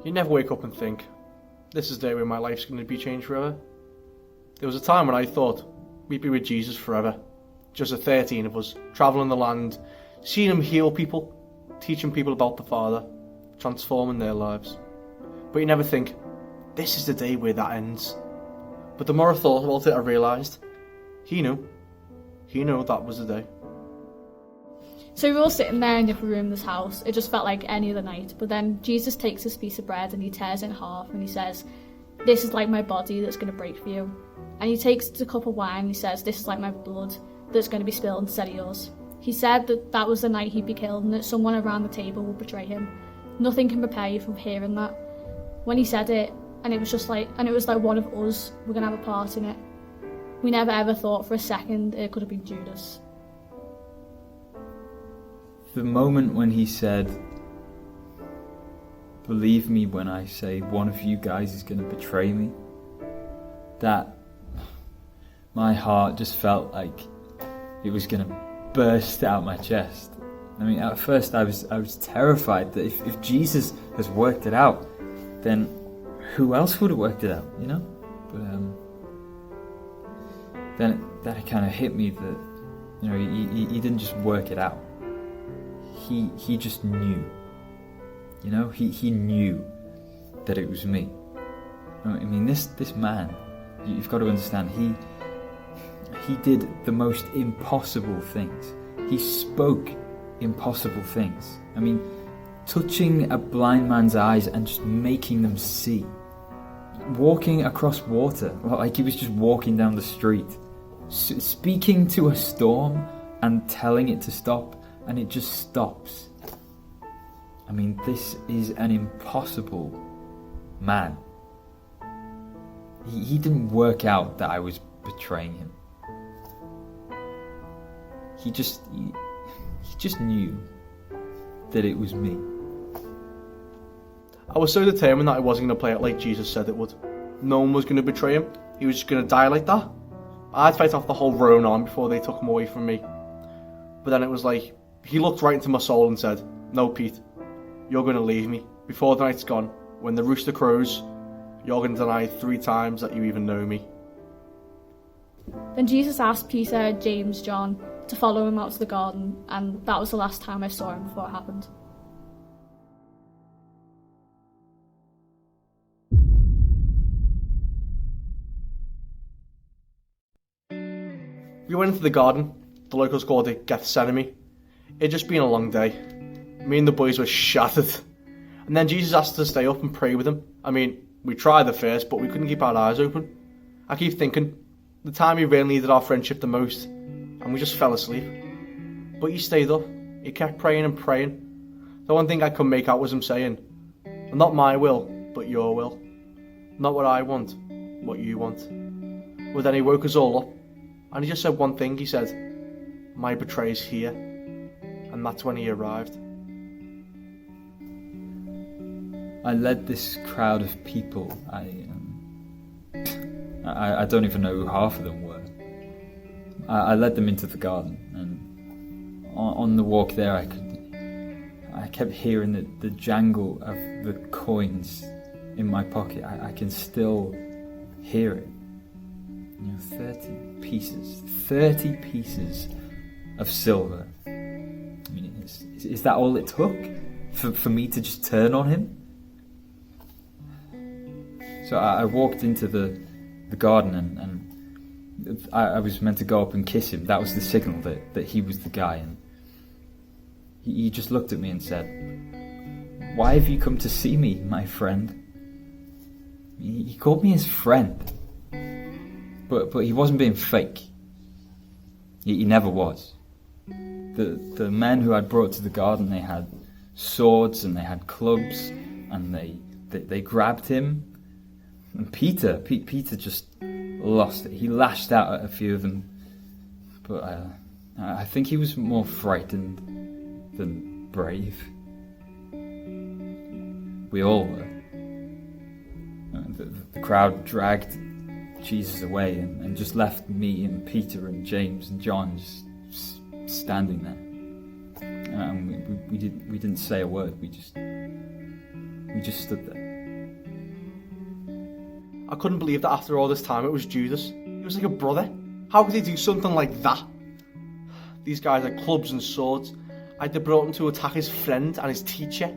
You never wake up and think, this is the day where my life's going to be changed forever. There was a time when I thought we'd be with Jesus forever. Just the 13 of us, travelling the land, seeing him heal people, teaching people about the Father, transforming their lives. But you never think, this is the day where that ends. But the more I thought about it, I realised, he knew. He knew that was the day. So we were all sitting there in different rooms in this house. It just felt like any other night. But then Jesus takes this piece of bread and he tears it in half and he says, this is like my body that's going to break for you. And he takes the cup of wine and he says, this is like my blood that's going to be spilled instead of yours. He said that that was the night he'd be killed and that someone around the table would betray him. Nothing can prepare you from hearing that. When he said it, and it was like one of us were going to have a part in it. We never ever thought for a second it could have been Judas. The moment when he said, believe me when I say one of you guys is going to betray me, that my heart just felt like it was going to burst out my chest. I mean, at first I was terrified that if Jesus has worked it out, then who else would have worked it out, you know? But then it kind of hit me that, you know, he didn't just work it out. He just knew, you know, he knew that it was me. I mean, this man, you've got to understand, he did the most impossible things. He spoke impossible things. I mean, touching a blind man's eyes and just making them see. Walking across water, like he was just walking down the street. Speaking to a storm and telling it to stop, and it just stops. I mean, this is an impossible man. He didn't work out that I was betraying him. He just knew that it was me. I was so determined that I wasn't going to play it like Jesus said it would. No one was going to betray him. He was just going to die like that. I'd fight off the whole Roman army before they took him away from me. But then it was like, he looked right into my soul and said, no, Pete, you're going to leave me. Before the night's gone, when the rooster crows, you're going to deny 3 times that you even know me. Then Jesus asked Peter, James, John to follow him out to the garden, and that was the last time I saw him before it happened. We went into the garden. The locals called it Gethsemane. It'd just been a long day. Me and the boys were shattered. And then Jesus asked us to stay up and pray with him. I mean, we tried at first, but we couldn't keep our eyes open. I keep thinking, the time he really needed our friendship the most, and we just fell asleep. But he stayed up. He kept praying and praying. The one thing I couldn't make out was him saying, not my will, but your will. Not what I want, what you want. But then he woke us all up, and he just said one thing. He said, my betrayer's here. And that's when he arrived. I led this crowd of people. I don't even know who half of them were. I led them into the garden, and on the walk there I kept hearing the jangle of the coins in my pocket. I can still hear it. You know, 30 pieces of silver. I mean, is that all it took for me to just turn on him? So I walked into the garden and I was meant to go up and kiss him. That was the signal that he was the guy. And he just looked at me and said, why have you come to see me, my friend? He called me his friend. But he wasn't being fake. He never was. The men who I'd brought to the garden, they had swords and they had clubs, and they grabbed him. And Peter just lost it. He lashed out at a few of them, but I think he was more frightened than brave. We all were. The crowd dragged Jesus away and just left me and Peter and James and John just standing there. And we didn't say a word. We just stood there. I couldn't believe that after all this time it was Judas. He was like a brother. How could he do something like that? These guys had clubs and swords. They brought him to attack his friend and his teacher.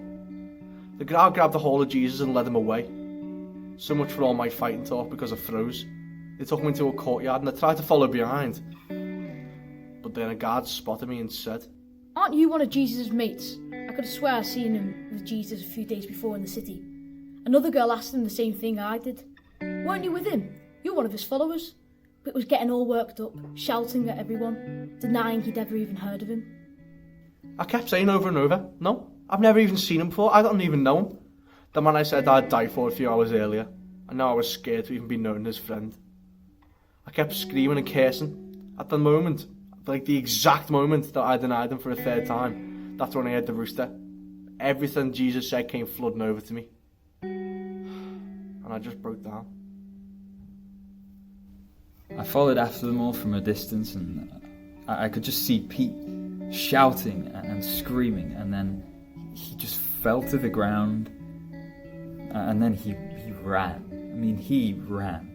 The crowd grabbed a hold of Jesus and led him away. So much for all my fighting talk because of throws. They took him into a courtyard and I tried to follow behind. But then a guard spotted me and said, Aren't you one of Jesus' mates? I could swear I seen him with Jesus a few days before in the city. Another girl asked him the same thing I did. Weren't you with him? You're one of his followers. But was getting all worked up, shouting at everyone, denying he'd ever even heard of him. I kept saying over and over, no, I've never even seen him before, I don't even know him. The man I said I'd die for a few hours earlier, and now I was scared to even be known as friend. I kept screaming and cursing. At the moment, like the exact moment that I denied him for a third time, that's when I heard the rooster. Everything Jesus said came flooding over to me. And I just broke down. I followed after them all from a distance, and I could just see Pete shouting and screaming, and then he just fell to the ground, and then he ran. I mean, he ran.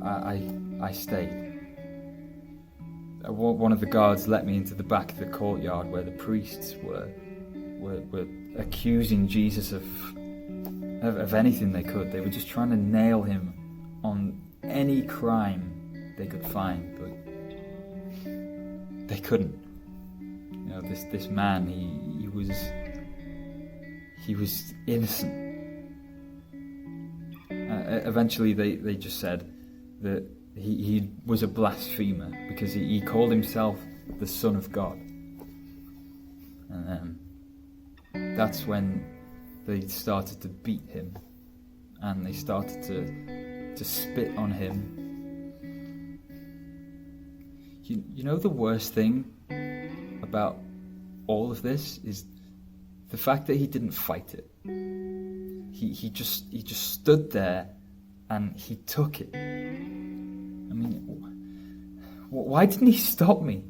I stayed. One of the guards let me into the back of the courtyard where the priests were accusing Jesus of anything they could. They were just trying to nail him on any crime they could find, but they couldn't. You know, this man, he was innocent. Eventually, they just said that he was a blasphemer because he called himself the Son of God, and that's when they started to beat him, and they started to spit on him. You know the worst thing about all of this is the fact that he didn't fight it. He just stood there and he took it. I mean, why didn't he stop me?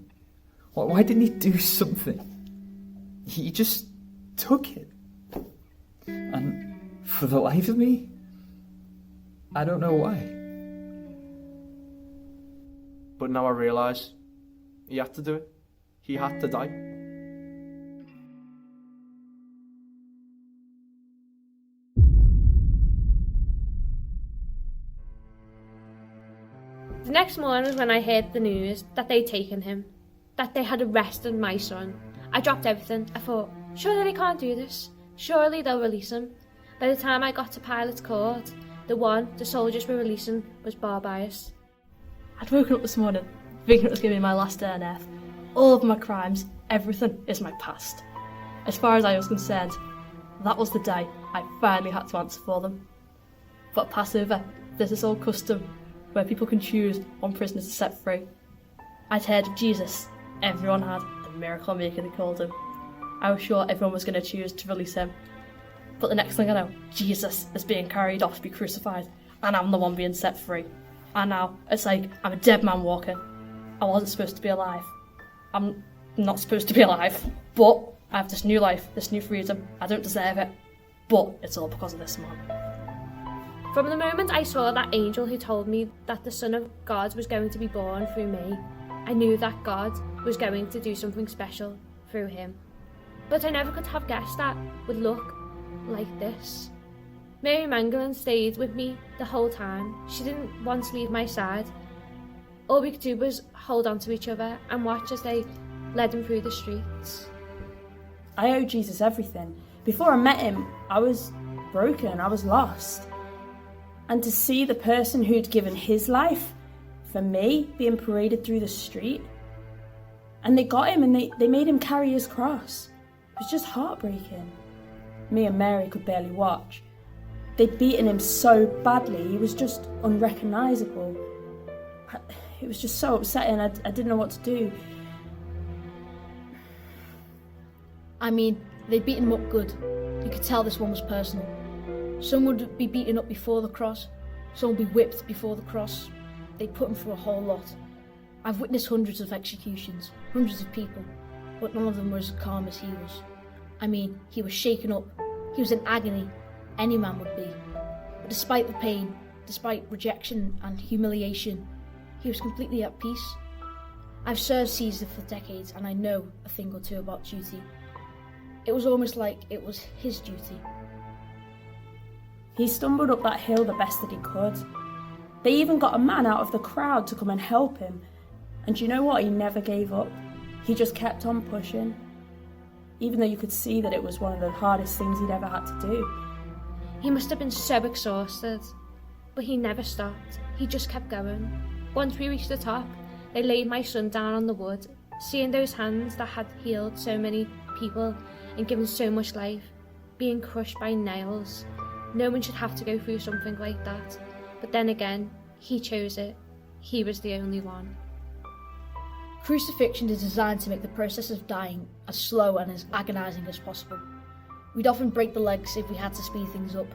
Why didn't he do something? He just took it. And for the life of me, I don't know why. But now I realise he had to do it. He had to die. The next morning was when I heard the news that they'd taken him, that they had arrested my son. I dropped everything. I thought, surely they can't do this. Surely they'll release him. By the time I got to Pilate's court, the soldiers were releasing was Barabbas. I'd woken up this morning thinking it was going to be my last day on earth. All of my crimes, everything is my past. As far as I was concerned, that was the day I finally had to answer for them. But at Passover, there's this old custom where people can choose one prisoner to set free. I'd heard of Jesus. Everyone had. The miracle maker, they called him. I was sure everyone was going to choose to release him. But the next thing I know, Jesus is being carried off to be crucified, and I'm the one being set free. And now, it's like I'm a dead man walking. I wasn't supposed to be alive. I'm not supposed to be alive. But I have this new life, this new freedom. I don't deserve it. But it's all because of this man. From the moment I saw that angel who told me that the Son of God was going to be born through me, I knew that God was going to do something special through him. But I never could have guessed that would look like this. Mary Magdalene stayed with me the whole time. She didn't once leave my side. All we could do was hold on to each other and watch as they led him through the streets. I owe Jesus everything. Before I met him, I was broken, I was lost. And to see the person who'd given his life for me being paraded through the street, and they got him and they made him carry his cross. It was just heartbreaking. Me and Mary could barely watch. They'd beaten him so badly, he was just unrecognisable. It was just so upsetting, I didn't know what to do. I mean, they'd beaten him up good. You could tell this one was personal. Some would be beaten up before the cross, some would be whipped before the cross. They'd put him through a whole lot. I've witnessed hundreds of executions, hundreds of people, but none of them were as calm as he was. I mean, he was shaken up, he was in agony, any man would be. despite the pain, despite rejection and humiliation, he was completely at peace. I've served Caesar for decades and I know a thing or two about duty. It was almost like it was his duty. He stumbled up that hill the best that he could. They even got a man out of the crowd to come and help him. And you know what? He never gave up. He just kept on pushing. Even though you could see that it was one of the hardest things he'd ever had to do. He must have been so exhausted, but he never stopped. He just kept going. Once we reached the top, they laid my son down on the wood. Seeing those hands that had healed so many people and given so much life, being crushed by nails. No one should have to go through something like that. But then again, he chose it. He was the only one. Crucifixion is designed to make the process of dying as slow and as agonising as possible. We'd often break the legs if we had to speed things up,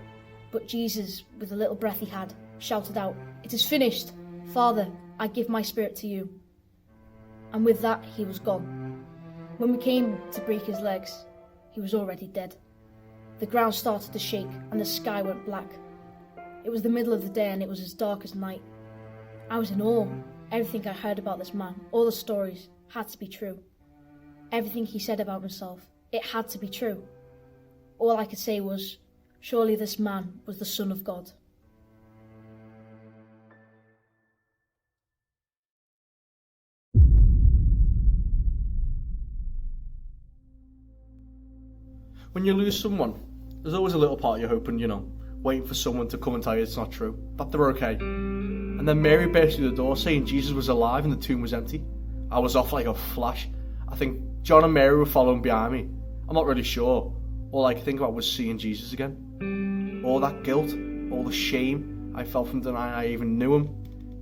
but Jesus, with the little breath he had, shouted out, "It is finished! Father, I give my spirit to you." And with that, he was gone. When we came to break his legs, he was already dead. The ground started to shake and the sky went black. It was the middle of the day and it was as dark as night. I was in awe. Everything I heard about this man, all the stories, had to be true. Everything he said about himself, it had to be true. All I could say was, surely this man was the Son of God. When you lose someone, there's always a little part of you hoping, waiting for someone to come and tell you it's not true, that they're okay. And then Mary burst through the door saying Jesus was alive and the tomb was empty. I was off like a flash. I think John and Mary were following behind me. I'm not really sure. All I could think about was seeing Jesus again. All that guilt, all the shame I felt from denying I even knew him.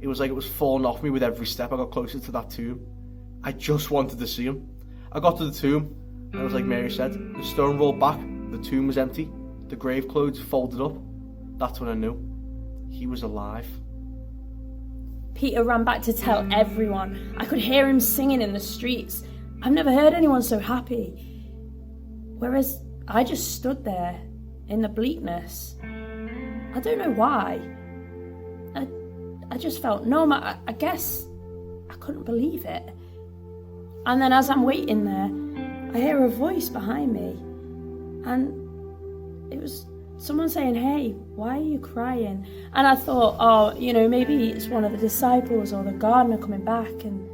It was like it was falling off me with every step I got closer to that tomb. I just wanted to see him. I got to the tomb, and it was like Mary said, the stone rolled back, the tomb was empty, the grave clothes folded up. That's when I knew he was alive. Peter ran back to tell everyone. I could hear him singing in the streets. I've never heard anyone so happy. Whereas I just stood there in the bleakness. I don't know why. I just felt numb. I guess I couldn't believe it. And then as I'm waiting there, I hear a voice behind me. And it was someone saying, "Hey, why are you crying?" And I thought, maybe it's one of the disciples or the gardener coming back. And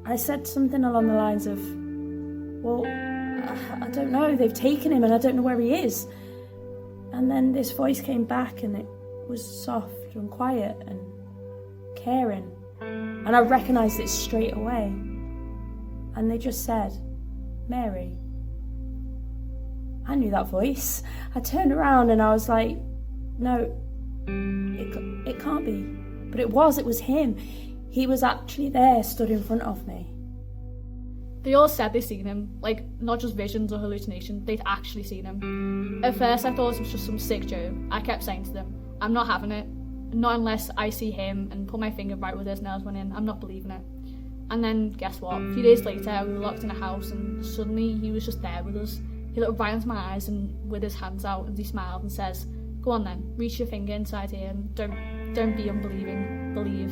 I said something along the lines of, "Well, I don't know, they've taken him and I don't know where he is." And then this voice came back and it was soft and quiet and caring. And I recognised it straight away. And they just said, "Mary." I knew that voice. I turned around and I was like, no, it can't be. But it was him. He was actually there, stood in front of me. They all said they'd seen him, like, not just visions or hallucinations, they'd actually seen him. At first I thought it was just some sick joke. I kept saying to them, I'm not having it. Not unless I see him and put my finger right where his nails went in. I'm not believing it. And then, guess what? A few days later, we were locked in a house and suddenly he was just there with us. He looked right into my eyes and with his hands out and he smiled and says, "Go on then, reach your finger inside here and don't be unbelieving, believe."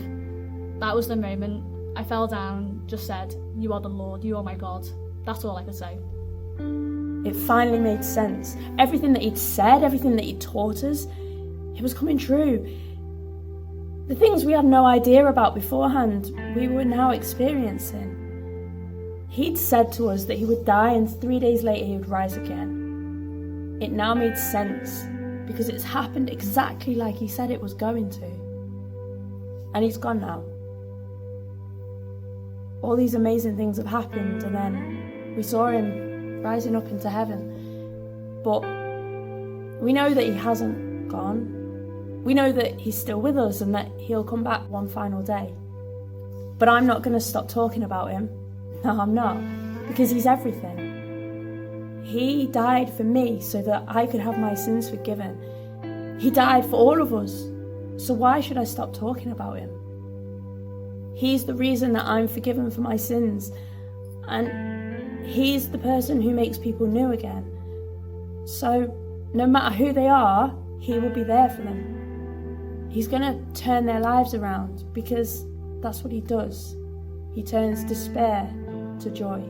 That was the moment. I fell down and just said, "You are the Lord, you are my God." That's all I could say. It finally made sense. Everything that he'd said, everything that he'd taught us, it was coming true. The things we had no idea about beforehand, we were now experiencing. He'd said to us that he would die and 3 days later he would rise again. It now made sense because it's happened exactly like he said it was going to. And he's gone now. All these amazing things have happened and then we saw him rising up into heaven. But we know that he hasn't gone. We know that he's still with us and that he'll come back one final day. But I'm not going to stop talking about him. No, I'm not. Because he's everything. He died for me so that I could have my sins forgiven. He died for all of us. So why should I stop talking about him? He's the reason that I'm forgiven for my sins. And he's the person who makes people new again. So no matter who they are, He will be there for them. He's going to turn their lives around, because that's what he does. He turns despair to joy.